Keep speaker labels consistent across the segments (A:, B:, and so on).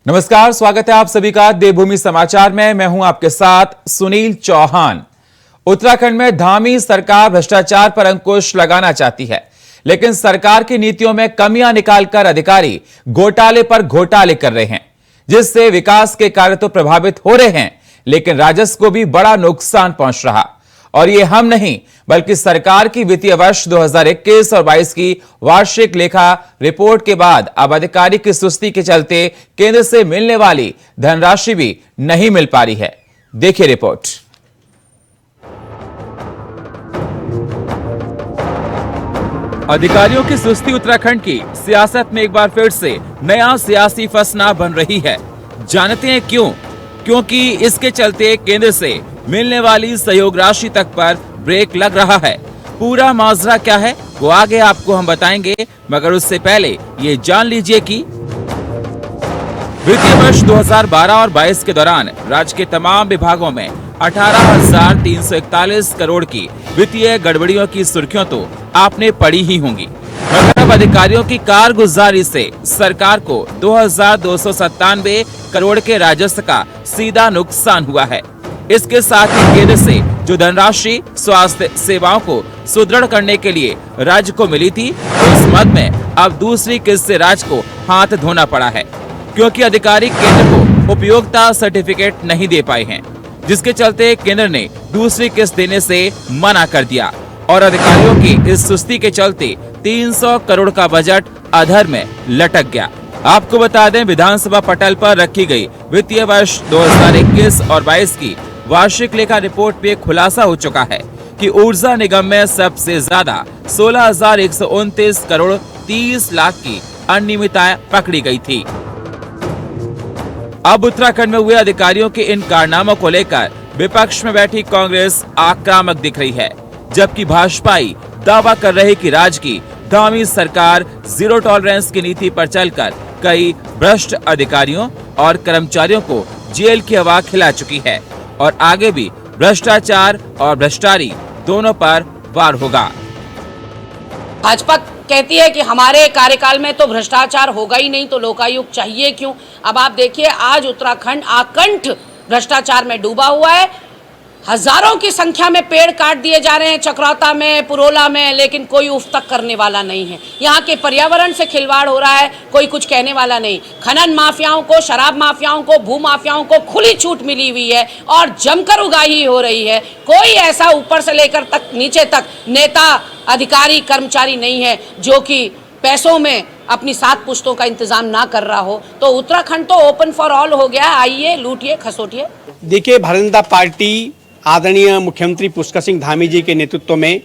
A: नमस्कार, स्वागत है आप सभी का देवभूमि समाचार में। मैं हूं आपके साथ सुनील चौहान। उत्तराखंड में धामी सरकार भ्रष्टाचार पर अंकुश लगाना चाहती है, लेकिन सरकार की नीतियों में कमियां निकालकर अधिकारी घोटाले पर घोटाले कर रहे हैं, जिससे विकास के कार्य तो प्रभावित हो रहे हैं, लेकिन राजस्व को भी बड़ा नुकसान पहुंच रहा। और ये हम नहीं, बल्कि सरकार की वित्तीय वर्ष 2021 और 22 की वार्षिक लेखा रिपोर्ट के बाद अब अधिकारी की सुस्ती के चलते केंद्र से मिलने वाली धनराशि भी नहीं मिल पा रही है। देखिए रिपोर्ट। अधिकारियों की सुस्ती उत्तराखंड की सियासत में एक बार फिर से नया सियासी फसना बन रही है। जानते हैं क्यों? क्योंकि इसके चलते केंद्र से मिलने वाली सहयोग राशि तक पर ब्रेक लग रहा है। पूरा माजरा क्या है वो आगे आपको हम बताएंगे, मगर उससे पहले ये जान लीजिए कि वित्तीय वर्ष 2012 और 22 के दौरान राज्य के तमाम विभागों में 18,341 करोड़ की वित्तीय गड़बड़ियों की सुर्खियां तो आपने पढ़ी ही होंगी। मगर अब अधिकारियों की कारगुजारी से सरकार को 2,297 करोड़ के राजस्व का सीधा नुकसान हुआ है। इसके साथ ही केंद्र से जो धनराशि स्वास्थ्य सेवाओं को सुदृढ़ करने के लिए राज्य को मिली थी, उस मद में अब दूसरी किस्त से राज्य को हाथ धोना पड़ा है, क्योंकि अधिकारी केंद्र को उपयोगिता सर्टिफिकेट नहीं दे पाए हैं, जिसके चलते केंद्र ने दूसरी किस्त देने से मना कर दिया और अधिकारियों की इस सुस्ती के चलते 300 करोड़ का बजट अधर में लटक गया। आपको बता दें, विधानसभा पटल पर रखी गई वित्तीय वर्ष 2021 और 22 की वार्षिक लेखा रिपोर्ट पे खुलासा हो चुका है कि ऊर्जा निगम में सबसे ज्यादा 16,129 करोड़ 30 लाख की अनियमितताएं पकड़ी गई थी। अब उत्तराखंड में हुए अधिकारियों के इन कारनामों को लेकर विपक्ष में बैठी कांग्रेस आक्रामक दिख रही है, जबकि भाजपाई दावा कर रहे कि राज्य की धामी सरकार जीरो टॉलरेंस की नीति पर चलकर कई भ्रष्ट अधिकारियों और कर्मचारियों को जेल की हवा खिला चुकी है और आगे भी भ्रष्टाचार और भ्रष्टाचारी दोनों पर वार होगा।
B: भाजपा कहती है कि हमारे कार्यकाल में तो भ्रष्टाचार होगा ही नहीं, तो लोकायुक्त चाहिए क्यों। अब आप देखिए, आज उत्तराखंड आकंठ भ्रष्टाचार में डूबा हुआ है। हजारों की संख्या में पेड़ काट दिए जा रहे हैं चक्राता में, पुरोला में, लेकिन कोई उफ तक करने वाला नहीं है। यहाँ के पर्यावरण से खिलवाड़ हो रहा है, कोई कुछ कहने वाला नहीं। खनन माफियाओं को, शराब माफियाओं को, भू माफियाओं को खुली छूट मिली हुई है और जमकर उगाही हो रही है। कोई ऐसा ऊपर से लेकर तक नीचे तक नेता, अधिकारी, कर्मचारी नहीं है जो कि पैसों में अपनी 7 पुश्तों का इंतजाम ना कर रहा हो। तो उत्तराखंड तो ओपन फॉर ऑल हो गया। आइए, लूटिए, खसोटिए।
C: देखिए, भारतीय जनता पार्टी आदरणीय मुख्यमंत्री पुष्कर सिंह धामी जी के नेतृत्व में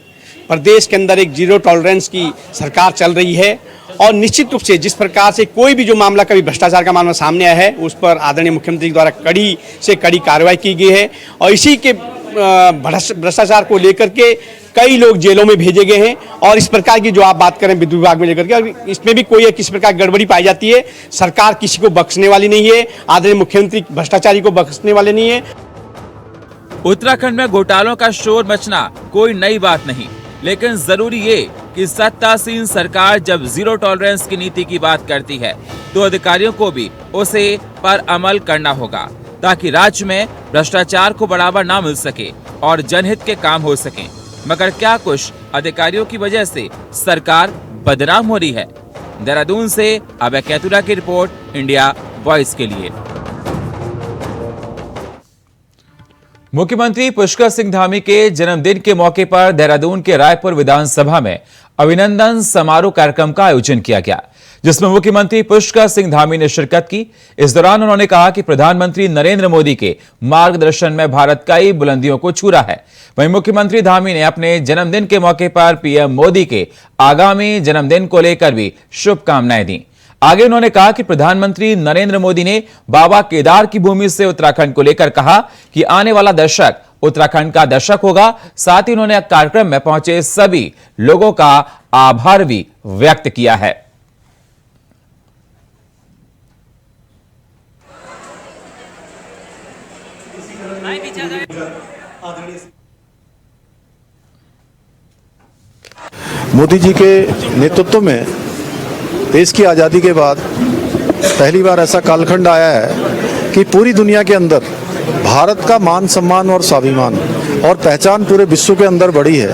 C: प्रदेश के अंदर एक जीरो टॉलरेंस की सरकार चल रही है और निश्चित रूप से जिस प्रकार से कोई भी जो मामला, कभी भ्रष्टाचार का मामला सामने आया है, उस पर आदरणीय मुख्यमंत्री द्वारा कड़ी से कड़ी कार्रवाई की गई है और इसी के भ्रष्टाचार को लेकर के कई लोग जेलों में भेजे गए हैं। और इस प्रकार की जो आप बात करें विद्युत विभाग में लेकर के, और इसमें भी कोई किसी प्रकार की गड़बड़ी पाई जाती है, सरकार किसी को बख्शने वाली नहीं है। आदरणीय मुख्यमंत्री भ्रष्टाचारी को बख्शने वाले नहीं है।
A: उत्तराखंड में घोटालों का शोर मचना कोई नई बात नहीं, लेकिन जरूरी ये कि सत्तासीन सरकार जब जीरो टॉलरेंस की नीति की बात करती है, तो अधिकारियों को भी उसे पर अमल करना होगा, ताकि राज्य में भ्रष्टाचार को बढ़ावा ना मिल सके और जनहित के काम हो सके। मगर क्या कुछ अधिकारियों की वजह से सरकार बदनाम हो रही है। देहरादून से अभय कैतुरा की रिपोर्ट, इंडिया वॉइस के लिए। मुख्यमंत्री पुष्कर सिंह धामी के जन्मदिन के मौके पर देहरादून के रायपुर विधानसभा में अभिनंदन समारोह कार्यक्रम का आयोजन किया गया, जिसमें मुख्यमंत्री पुष्कर सिंह धामी ने शिरकत की। इस दौरान उन्होंने कहा कि प्रधानमंत्री नरेंद्र मोदी के मार्गदर्शन में भारत कई बुलंदियों को छू रहा है। वहीं मुख्यमंत्री धामी ने अपने जन्मदिन के मौके पर पीएम मोदी के आगामी जन्मदिन को लेकर भी शुभकामनाएं दी। आगे उन्होंने कहा कि प्रधानमंत्री नरेंद्र मोदी ने बाबा केदार की भूमि से उत्तराखंड को लेकर कहा कि आने वाला दशक उत्तराखंड का दशक होगा। साथ ही उन्होंने कार्यक्रम में पहुंचे सभी लोगों का आभार भी व्यक्त किया है।
D: मोदी जी के नेतृत्व में देश की आज़ादी के बाद पहली बार ऐसा कालखंड आया है कि पूरी दुनिया के अंदर भारत का मान सम्मान और स्वाभिमान और पहचान पूरे विश्व के अंदर बढ़ी है।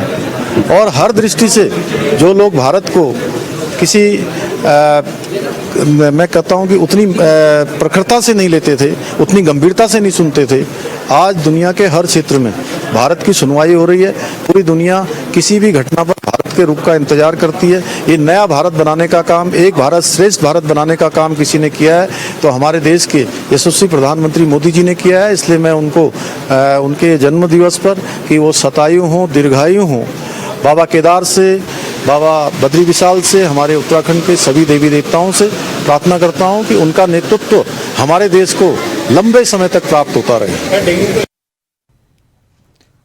D: और हर दृष्टि से जो लोग भारत को किसी मैं कहता हूँ कि उतनी प्रखरता से नहीं लेते थे, उतनी गंभीरता से नहीं सुनते थे, आज दुनिया के हर क्षेत्र में भारत की सुनवाई हो रही है। पूरी दुनिया किसी भी घटना पर भारत के रुख का इंतजार करती है। ये नया भारत बनाने का काम, एक भारत श्रेष्ठ भारत बनाने का काम किसी ने किया है तो हमारे देश के यशस्वी प्रधानमंत्री मोदी जी ने किया है। इसलिए मैं उनको उनके जन्म दिवस पर कि वो शतायु हों, दीर्घायु हों, बाबा केदार से, बाबा बद्री विशाल से, हमारे उत्तराखंड के सभी देवी देवताओं से प्रार्थना करता हूं कि उनका नेतृत्व हमारे देश को लंबे समय तक प्राप्त होता रहे।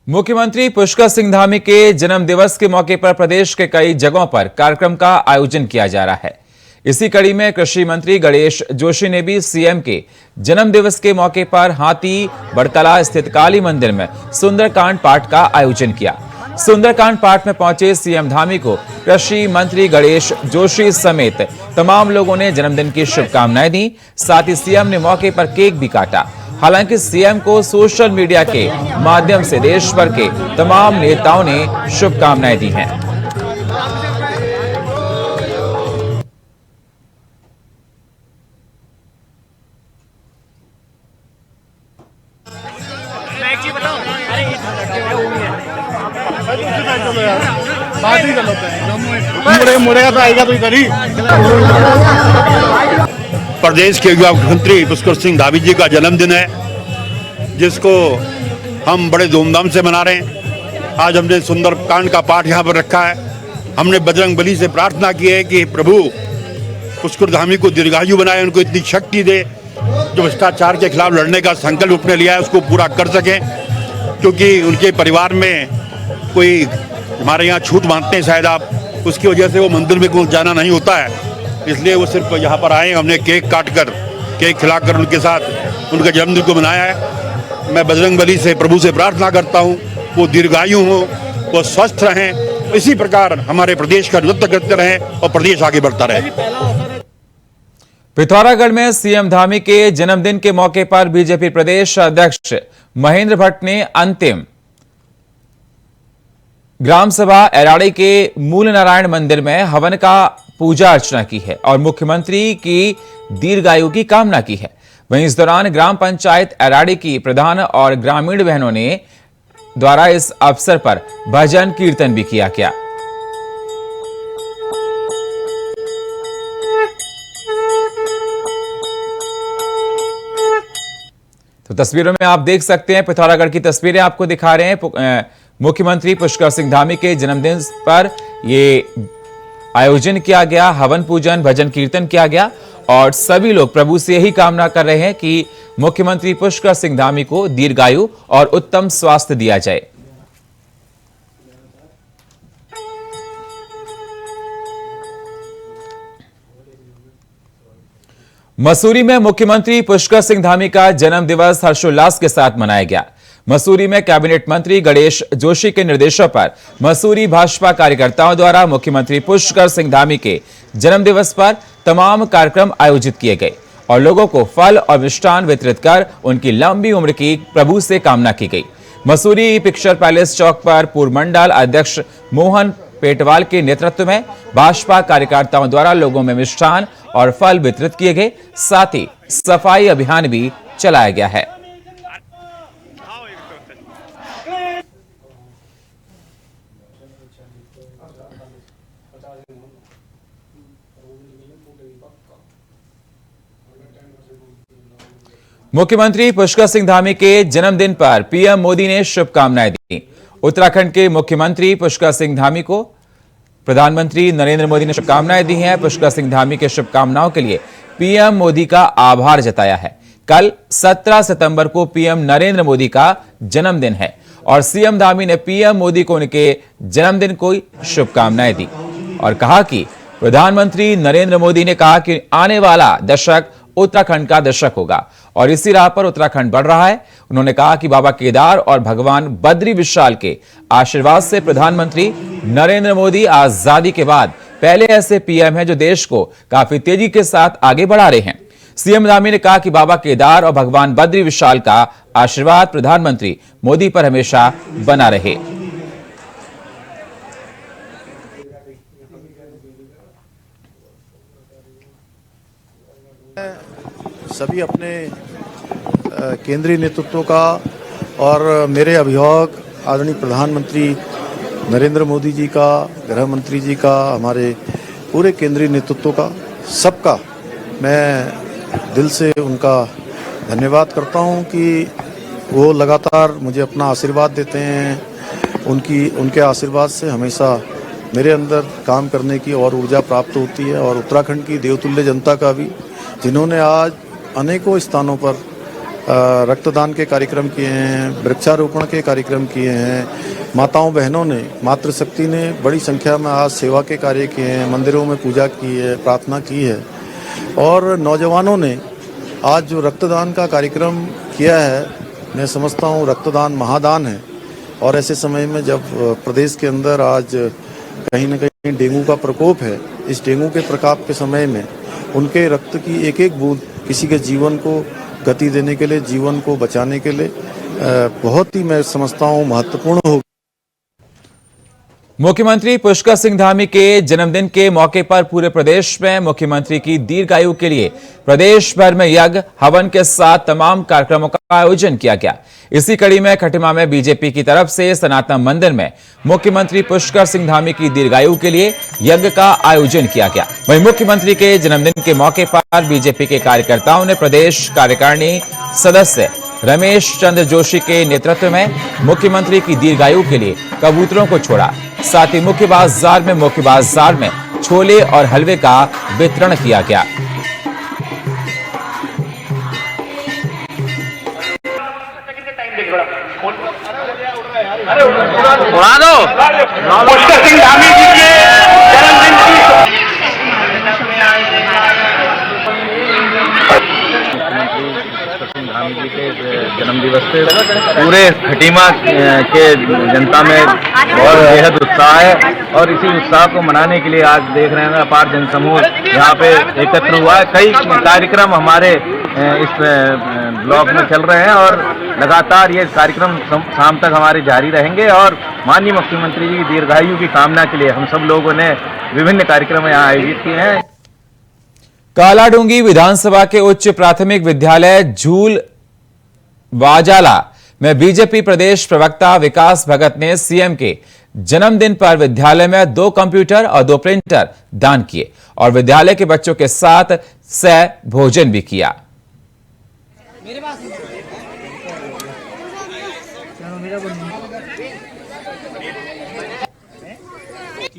A: मुख्यमंत्री पुष्कर सिंह धामी के जन्म दिवस के मौके पर प्रदेश के कई जगहों पर कार्यक्रम का आयोजन किया जा रहा है। इसी कड़ी में कृषि मंत्री गणेश जोशी ने भी सीएम के जन्म दिवस के मौके पर हाथी बड़कला स्थित काली मंदिर में सुंदरकांड पाठ का आयोजन किया। सुंदरकांड पाठ में पहुंचे सीएम धामी को कृषि मंत्री गणेश जोशी समेत तमाम लोगों ने जन्मदिन की शुभकामनाएं दी। साथ ही सीएम ने मौके पर केक भी काटा। हालांकि सीएम को सोशल मीडिया के माध्यम से देश भर के तमाम नेताओं ने शुभकामनाएं दी हैं।
E: प्रदेश के युवा मुख्यमंत्री पुष्कर सिंह धामी जी का जन्मदिन है, जिसको हम बड़े धूमधाम से मना रहे हैं। आज हमने सुंदरकांड का पाठ यहाँ पर रखा है। हमने बजरंग बली से प्रार्थना की है कि प्रभु पुष्कर धामी को दीर्घायु बनाए, उनको इतनी शक्ति दे, जो भ्रष्टाचार के खिलाफ लड़ने का संकल्प अपने लिया है उसको पूरा कर सकें। क्योंकि उनके परिवार में कोई हमारे यहाँ छूट मानते हैं शायद आप, उसकी वजह से वो मंदिर में कोई जाना नहीं होता है, इसलिए वो सिर्फ यहाँ पर आए। हमने केक काटकर, केक खिलाकर उनके साथ उनके जन्मदिन को मनाया है। मैं बजरंग बली से, प्रभु से प्रार्थना करता हूँ वो दीर्घायु हों, वो स्वस्थ रहें, इसी प्रकार हमारे प्रदेश का नृत्य करते रहें और प्रदेश आगे बढ़ता रहे।
A: पिथौरागढ़ में सीएम धामी के जन्मदिन के मौके पर बीजेपी प्रदेश अध्यक्ष महेंद्र भट्ट ने अंतिम ग्राम सभा एराड़ी के मूल नारायण मंदिर में हवन का पूजा अर्चना की है और मुख्यमंत्री की दीर्घायु की कामना की है। वहीं इस दौरान ग्राम पंचायत एराड़ी की प्रधान और ग्रामीण बहनों ने द्वारा इस अवसर पर भजन कीर्तन भी किया गया। तो तस्वीरों में आप देख सकते हैं, पिथौरागढ़ की तस्वीरें आपको दिखा रहे हैं। मुख्यमंत्री पुष्कर सिंह धामी के जन्मदिन पर ये आयोजन किया गया, हवन पूजन भजन कीर्तन किया गया और सभी लोग प्रभु से यही कामना कर रहे हैं कि मुख्यमंत्री पुष्कर सिंह धामी को दीर्घायु और उत्तम स्वास्थ्य दिया जाए। मसूरी में मुख्यमंत्री पुष्कर सिंह धामी का जन्म दिवस हर्षोल्लास के साथ मनाया गया। मसूरी में कैबिनेट मंत्री गणेश जोशी के निर्देशों पर मसूरी भाजपा कार्यकर्ताओं द्वारा मुख्यमंत्री पुष्कर सिंह धामी के जन्म दिवस पर तमाम कार्यक्रम आयोजित किए गए और लोगों को फल और मिष्ठान वितरित कर उनकी लंबी उम्र की प्रभु से कामना की गई। मसूरी पिक्चर पैलेस चौक पर पूर्व मंडल अध्यक्ष मोहन पेटवाल के नेतृत्व में भाजपा कार्यकर्ताओं द्वारा लोगों में मिष्ठान और फल वितरित किए गए। साथ ही सफाई अभियान भी चलाया गया है। मुख्यमंत्री पुष्कर सिंह धामी के जन्मदिन पर पीएम मोदी ने शुभकामनाएं दी। उत्तराखंड के मुख्यमंत्री पुष्कर सिंह धामी को प्रधानमंत्री नरेंद्र मोदी ने शुभकामनाएं दी हैं। पुष्कर सिंह धामी के शुभकामनाओं के लिए पीएम मोदी का आभार जताया है। कल 17 सितंबर को पीएम नरेंद्र मोदी का जन्मदिन है और सीएम धामी ने पीएम मोदी को उनके जन्मदिन को शुभकामनाएं दी और कहा कि प्रधानमंत्री नरेंद्र मोदी ने कहा कि आने वाला दशक उत्तराखंड का दशक होगा और इसी राह पर उत्तराखंड बढ़ रहा है। उन्होंने कहा कि बाबा केदार और भगवान बद्री विशाल के आशीर्वाद से प्रधानमंत्री नरेंद्र मोदी आजादी के बाद पहले ऐसे पीएम हैं जो देश को काफी तेजी के साथ आगे बढ़ा रहे हैं। सीएम धामी ने कहा कि बाबा केदार और भगवान बद्री विशाल का आशीर्वाद प्रधानमंत्री मोदी पर हमेशा बना रहे।
D: सभी अपने केंद्रीय नेतृत्व का और मेरे अभिभावक आदरणीय प्रधानमंत्री नरेंद्र मोदी जी का, गृह मंत्री जी का, हमारे पूरे केंद्रीय नेतृत्व का, सबका मैं दिल से उनका धन्यवाद करता हूं कि वो लगातार मुझे अपना आशीर्वाद देते हैं। उनके आशीर्वाद से हमेशा मेरे अंदर काम करने की और ऊर्जा प्राप्त होती है। और उत्तराखंड की देवतुल्य जनता का भी, जिन्होंने आज अनेकों स्थानों पर रक्तदान के कार्यक्रम किए हैं, वृक्षारोपण के कार्यक्रम किए हैं, माताओं बहनों ने, मातृशक्ति ने बड़ी संख्या में आज सेवा के कार्य किए हैं, मंदिरों में पूजा की है, प्रार्थना की है। और नौजवानों ने आज जो रक्तदान का कार्यक्रम किया है, मैं समझता हूँ रक्तदान महादान है। और ऐसे समय में जब प्रदेश के अंदर आज कहीं न कहीं डेंगू का प्रकोप है, इस डेंगू के प्रकोप के समय में उनके रक्त की एक एक बूंद किसी के जीवन को गति देने के लिए, जीवन को बचाने के लिए बहुत ही, मैं समझता हूँ, महत्वपूर्ण होगी।
A: मुख्यमंत्री पुष्कर सिंह धामी के जन्मदिन के मौके पर पूरे प्रदेश में मुख्यमंत्री की दीर्घायु के लिए प्रदेश भर में यज्ञ हवन के साथ तमाम कार्यक्रमों का आयोजन किया गया। इसी कड़ी में खटिमा में बीजेपी की तरफ से सनातन मंदिर में मुख्यमंत्री पुष्कर सिंह धामी की दीर्घायु के लिए यज्ञ का आयोजन किया गया। वहीं मुख्यमंत्री के जन्मदिन के मौके पर बीजेपी के कार्यकर्ताओं ने प्रदेश कार्यकारिणी सदस्य रमेश चंद्र जोशी के नेतृत्व में मुख्यमंत्री की दीर्घायु के लिए कबूतरों को छोड़ा। साथ ही मुख्य बाजार में छोले और हलवे का वितरण किया गया।
F: उड़ा दो। पुष्कर सिंह धामी जी के जन्मदिन की धामी जी के जन्मदिवस पे पूरे खटीमा के जनता में बहुत बेहद उत्साह है। और इसी उत्साह को मनाने के लिए आज देख रहे हैं अपार जनसमूह यहाँ पे एकत्र हुआ है। कई कार्यक्रम हमारे इस ब्लॉक में चल रहे हैं और लगातार ये कार्यक्रम शाम तक हमारे जारी रहेंगे। और माननीय मुख्यमंत्री जी की दीर्घायु की कामना के लिए हम सब लोगों ने विभिन्न कार्यक्रम यहाँ आयोजित किए हैं।
A: कालाडूंगी विधानसभा के उच्च प्राथमिक विद्यालय झूल वाजाला में बीजेपी प्रदेश प्रवक्ता विकास भगत ने सीएम के जन्मदिन पर विद्यालय में 2 कंप्यूटर और 2 प्रिंटर दान किए और विद्यालय के बच्चों के साथ सह भोजन भी किया।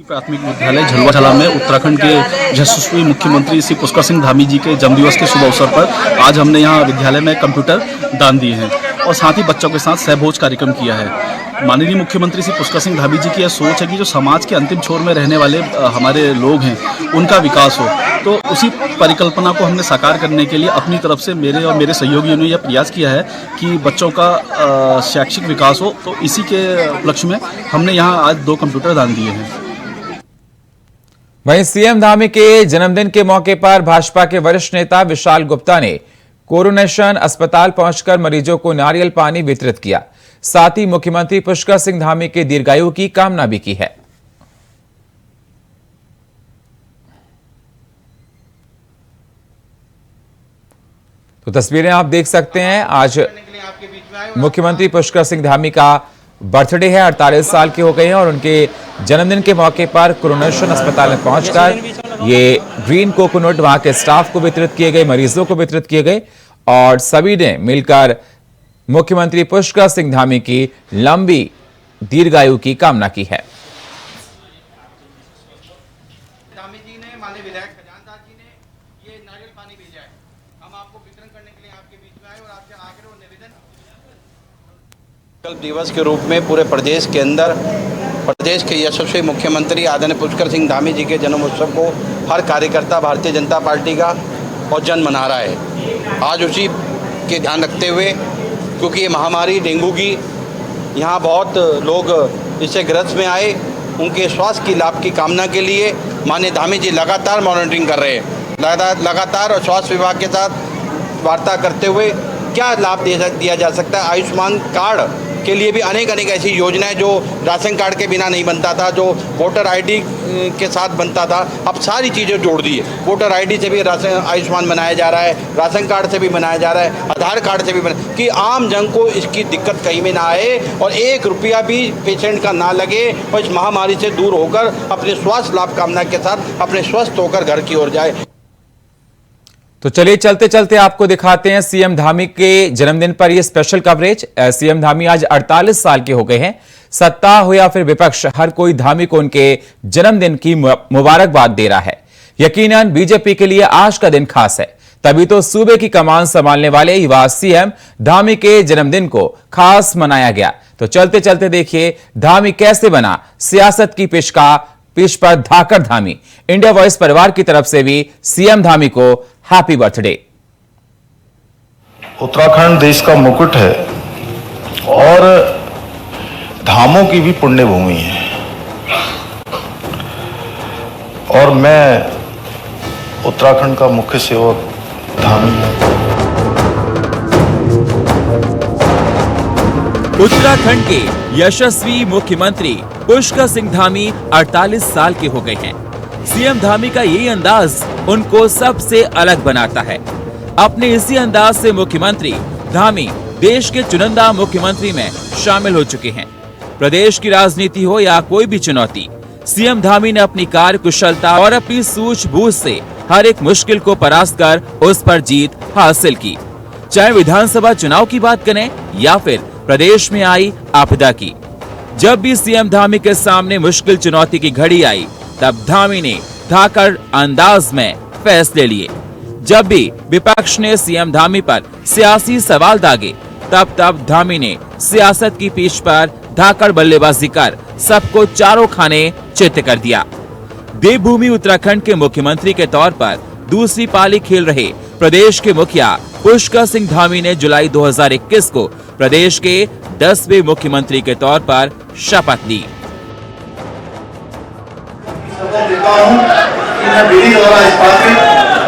G: प्राथमिक विद्यालय झलवाझाला में उत्तराखंड के यशस्वी मुख्यमंत्री श्री पुष्कर सिंह धामी जी के जन्मदिवस के शुभ अवसर पर आज हमने यहाँ विद्यालय में कंप्यूटर दान दिए हैं और साथ ही बच्चों के साथ सहभोज कार्यक्रम किया है। माननीय मुख्यमंत्री श्री पुष्कर सिंह धामी जी की यह सोच है कि जो समाज के अंतिम छोर में रहने वाले हमारे लोग हैं उनका विकास हो। तो उसी परिकल्पना को हमने साकार करने के लिए अपनी तरफ से मेरे और मेरे सहयोगियों ने यह प्रयास किया है कि बच्चों का शैक्षिक विकास हो। तो इसी के उपलक्ष्य में हमने यहाँ आज 2 कंप्यूटर दान दिए हैं।
A: वहीं सीएम धामी के जन्मदिन के मौके पर भाजपा के वरिष्ठ नेता विशाल गुप्ता ने कोरोनेशन अस्पताल पहुंचकर मरीजों को नारियल पानी वितरित किया। साथ ही मुख्यमंत्री पुष्कर सिंह धामी के दीर्घायु की कामना भी की है। तो तस्वीरें आप देख सकते हैं। आज मुख्यमंत्री पुष्कर सिंह धामी का बर्थडे है, 48 साल के हो गए हैं और उनके जन्मदिन के मौके पर कोरोनेशन अस्पताल में पहुंचकर ये ग्रीन कोकोनट वहां के स्टाफ को वितरित किए गए, मरीजों को वितरित किए गए और सभी ने मिलकर मुख्यमंत्री पुष्कर सिंह धामी की लंबी दीर्घायु की कामना की है।
C: धामी जी ने, माननीय विधायक खजानदार जी ने ये नारियल पानी भेजा है। हम आपको वितरण करने के लिए आपके बीच में आए और आपसे आग्रह और निवेदन
H: संकल्प दिवस के रूप में पूरे प्रदेश के अंदर प्रदेश के यशस्वी मुख्यमंत्री आदरणीय पुष्कर सिंह धामी जी के जन्म उत्सव को हर कार्यकर्ता भारतीय जनता पार्टी का और जन मना रहा है। आज उसी के ध्यान रखते हुए, क्योंकि ये महामारी डेंगू की यहाँ बहुत लोग इससे ग्रस्त में आए, उनके स्वास्थ्य की लाभ की कामना के लिए माननीय धामी जी लगातार मॉनिटरिंग कर रहे हैं। लगातार और स्वास्थ्य विभाग के साथ वार्ता करते हुए क्या लाभ दिया जा सकता है। आयुष्मान कार्ड के लिए भी अनेक ऐसी योजनाएं जो राशन कार्ड के बिना नहीं बनता था, जो वोटर आईडी के साथ बनता था, अब सारी चीज़ें जोड़ दी है। वोटर आईडी से भी राशन आयुष्मान बनाया जा रहा है, राशन कार्ड से भी बनाया जा रहा है, आधार कार्ड से भी बना, कि आम जन को इसकी दिक्कत कहीं में ना आए और 1 रुपया भी पेशेंट का ना लगे और इस महामारी से दूर होकर अपने स्वास्थ्य लाभ कामना के साथ अपने स्वस्थ होकर घर की ओर जाए।
A: तो चलिए चलते चलते आपको दिखाते हैं सीएम धामी के जन्मदिन पर यह स्पेशल कवरेज। सीएम धामी आज 48 साल के हो गए हैं। सत्ता हो या फिर विपक्ष, हर कोई धामी को उनके जन्मदिन की मुबारकबाद दे रहा है। यकीनन बीजेपी के लिए आज का दिन खास है, तभी तो सूबे की कमान संभालने वाले युवा सीएम धामी के जन्मदिन को खास मनाया गया। तो चलते चलते देखिए धामी कैसे बना सियासत की पिच पर धाकड़ धामी। इंडिया वॉइस परिवार की तरफ से भी सीएम धामी को हैप्पी बर्थडे।
I: उत्तराखंड देश का मुकुट है और धामों की भी पुण्य भूमि है, और मैं उत्तराखंड का मुख्य सेवक धामी हूं।
A: उत्तराखंड के यशस्वी मुख्यमंत्री पुष्कर सिंह धामी 48 साल के हो गए हैं। सीएम धामी का यही अंदाज उनको सबसे अलग बनाता है। अपने इसी अंदाज से मुख्यमंत्री धामी देश के चुनिंदा मुख्यमंत्री में शामिल हो चुके हैं। प्रदेश की राजनीति हो या कोई भी चुनौती, सीएम धामी ने अपनी कार्य कुशलता और अपनी सूझबूझ से हर एक मुश्किल को परास्त कर उस पर जीत हासिल की। चाहे विधानसभा चुनाव की बात करें या फिर प्रदेश में आई आपदा की, जब भी सीएम धामी के सामने मुश्किल चुनौती की घड़ी आई, तब धामी ने धाकड़ अंदाज में फैसले लिए। जब भी विपक्ष ने सीएम धामी पर सियासी सवाल दागे, तब धामी ने सियासत की पिच पर धाकड़ बल्लेबाजी कर सबको चारों खाने चित कर दिया। देवभूमि उत्तराखंड के मुख्यमंत्री के तौर पर दूसरी पाली खेल रहे प्रदेश के मुखिया पुष्कर सिंह धामी ने जुलाई 2021 को प्रदेश के 10वें मुख्यमंत्री के तौर पर शपथ ली।
I: शपथ लेता हूं कि मैं विधि द्वारा स्थापित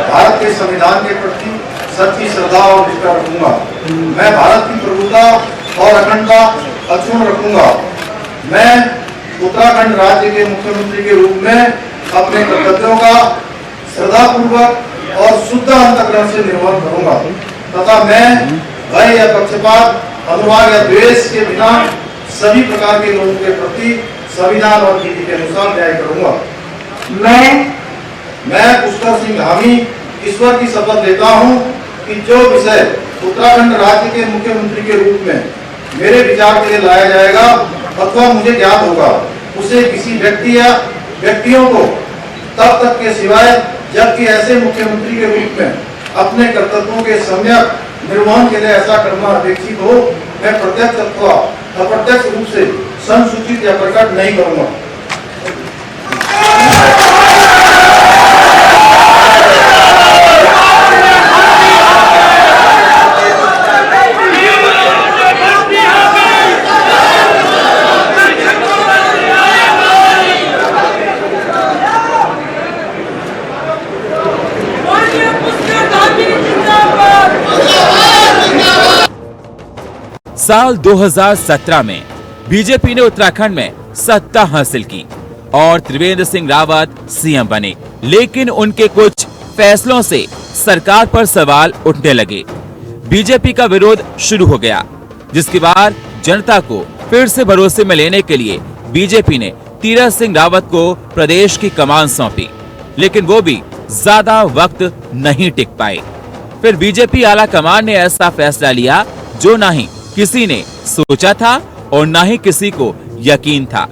I: भारत के संविधान के प्रति सच्ची श्रद्धा और निष्ठा रखूंगा। मैं भारत की प्रभुता और अखंडता अक्षुण्ण रखूंगा। मैं उत्तराखंड राज्य के मुख्यमंत्री के रूप में अपने कर्तव्यों का श्रद्धापूर्वक और शुद्ध अंतःकरण से निर्वहन करूंगा तथा मैं भय या पक्षपात, अनुराग या द्वेष के बिना सभी प्रकार के लोगों के प्रति संविधान और नीति के अनुसार न्याय करूंगा। मैं पुष्कर सिंह धामी ईश्वर की शपथ लेता हूं कि जो विषय उत्तराखंड राज्य के मुख्यमंत्री के रूप में मेरे विचार के लिए लाया जाएगा अथवा मुझे ज्ञात होगा, उसे किसी व्यक्ति या व्यक्तियों को तब तक के सिवाय जबकि ऐसे मुख्यमंत्री के रूप में अपने कर्तव्यों के सम्यक निर्वहन के लिए ऐसा करना अपेक्षित हो, मैं प्रत्यक्ष अथवा अप्रत्यक्ष रूप से संसूचित या प्रकट नहीं करूंगा।
A: साल 2017 में बीजेपी ने उत्तराखंड में सत्ता हासिल की और त्रिवेंद्र सिंह रावत सीएम बने, लेकिन उनके कुछ फैसलों से सरकार पर सवाल उठने लगे। बीजेपी का विरोध शुरू हो गया, जिसके बाद जनता को फिर से भरोसे में लेने के लिए बीजेपी ने तीरथ सिंह रावत को प्रदेश की कमान सौंपी, लेकिन वो भी ज्यादा वक्त नहीं टिक पाए। फिर बीजेपी आला कमान ने ऐसा फैसला लिया जो ना ही किसी ने सोचा था और ना ही किसी को यकीन था,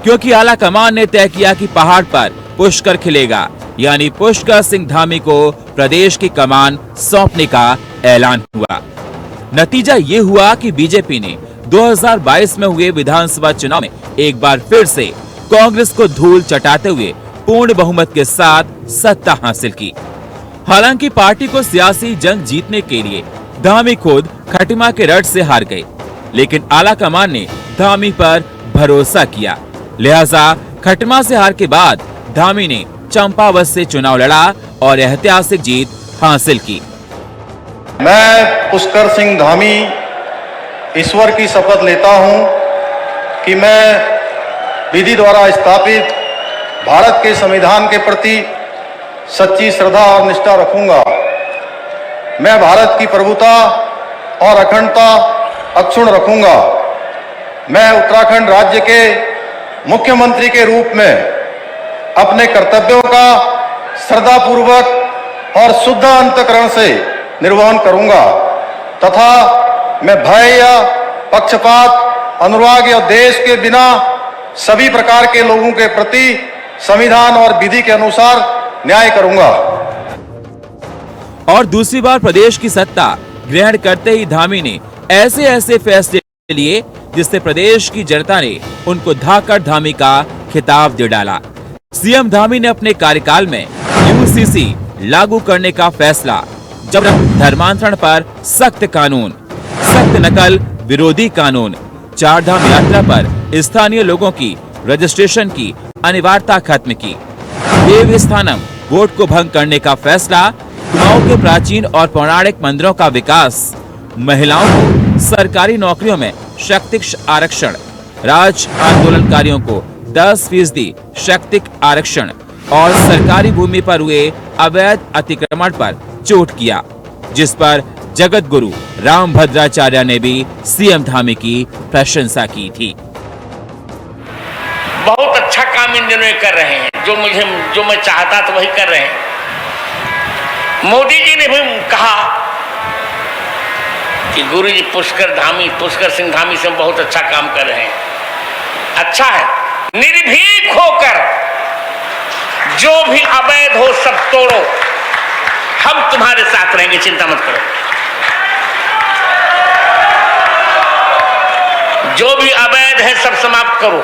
A: क्योंकि आला कमान ने तय किया कि पहाड़ पर पुष्कर खिलेगा, यानी पुष्कर सिंह धामी को प्रदेश की कमान सौंपने का ऐलान हुआ। नतीजा ये हुआ कि बीजेपी ने 2022 में हुए विधानसभा चुनाव में एक बार फिर से कांग्रेस को धूल चटाते हुए पूर्ण बहुमत के साथ सत्ता हासिल की। हालांकि पार्टी को सियासी जंग जीतने के लिए धामी खुद खटिमा के रट से हार गए, लेकिन आला कमान ने धामी पर भरोसा किया। लिहाजा खटिमा से हार के बाद धामी ने चंपावत से चुनाव लड़ा और ऐतिहासिक जीत हासिल की।
I: मैं पुष्कर सिंह धामी ईश्वर की शपथ लेता हूं कि मैं विधि द्वारा स्थापित भारत के संविधान के प्रति सच्ची श्रद्धा और निष्ठा रखूंगा। मैं भारत की प्रभुता और अखंडता अक्षुण्ण रखूंगा। मैं उत्तराखंड राज्य के मुख्यमंत्री के रूप में अपने कर्तव्यों का श्रद्धापूर्वक और शुद्ध अंतःकरण से निर्वहन करूंगा तथा मैं भय या पक्षपात, अनुराग या देश के बिना सभी प्रकार के लोगों के प्रति संविधान और विधि के अनुसार न्याय करूंगा।
A: और दूसरी बार प्रदेश की सत्ता ग्रहण करते ही धामी ने ऐसे फैसले लिए जिससे प्रदेश की जनता ने उनको धाकड़ धामी का खिताब दे डाला। सीएम धामी ने अपने कार्यकाल में यूसीसी लागू करने का फैसला, जब धर्मांतरण पर सख्त कानून, सख्त नकल विरोधी कानून, चारधाम यात्रा पर स्थानीय लोगों की रजिस्ट्रेशन की अनिवार्यता खत्म की, देव स्थानम वोट को भंग करने का फैसला, कुमाऊं के प्राचीन और पौराणिक मंदिरों का विकास, महिलाओं को सरकारी नौकरियों में शैक्षिक आरक्षण, राज आंदोलनकारियों को 10% शैक्षिक आरक्षण और सरकारी भूमि पर हुए अवैध अतिक्रमण पर चोट किया, जिस पर जगत गुरु रामभद्राचार्य ने भी सीएम धामी की प्रशंसा की थी।
J: बहुत अच्छा काम इन दिनों कर रहे हैं, जो मैं चाहता था वही कर रहे हैं। मोदी जी ने भी कहा कि गुरु जी पुष्कर सिंह धामी से बहुत अच्छा काम कर रहे हैं। अच्छा है, निर्भीक होकर जो भी अवैध हो सब तोड़ो, हम तुम्हारे साथ रहेंगे, चिंता मत करो। जो भी अवैध है सब समाप्त करो।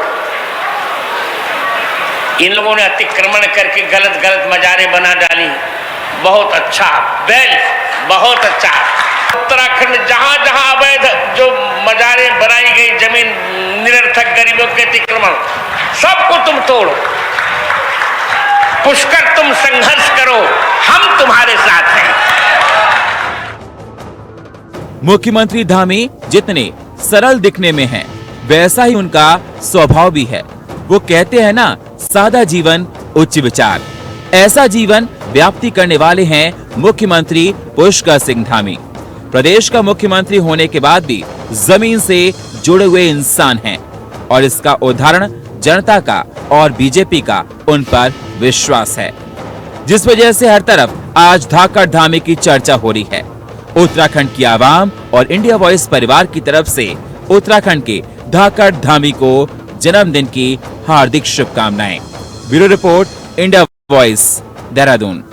J: इन लोगों ने अतिक्रमण करके गलत मजारे बना डाली, बहुत अच्छा, बहुत अच्छा। उत्तराखंड जहां जहां अवैध जो मजारे बनाई गई, जमीन निरर्थक गरीबों के अतिक्रमण, सबको तुम तोड़ो। पुष्कर तुम संघर्ष करो, हम तुम्हारे साथ हैं।
A: मुख्यमंत्री धामी जितने सरल दिखने में हैं, वैसा ही उनका स्वभाव भी है। वो कहते हैं ना, सादा जीवन उच्च विचार। ऐसा जीवन व्याप्ति करने वाले हैं मुख्यमंत्री पुष्कर सिंह धामी। प्रदेश का मुख्यमंत्री होने के बाद भी जमीन से जुड़े हुए इंसान हैं और इसका उदाहरण जनता का और बीजेपी का उन पर विश्वास है, जिस वजह से हर तरफ आज धाकड़ धामी की चर्चा हो रही है। उत्तराखंड की आवाम और इंडिया वॉइस परिवार की तरफ से उत्तराखंड के धाकड़ धामी को जन्मदिन की हार्दिक शुभकामनाएं। Bureau report, India voice, Dehradun.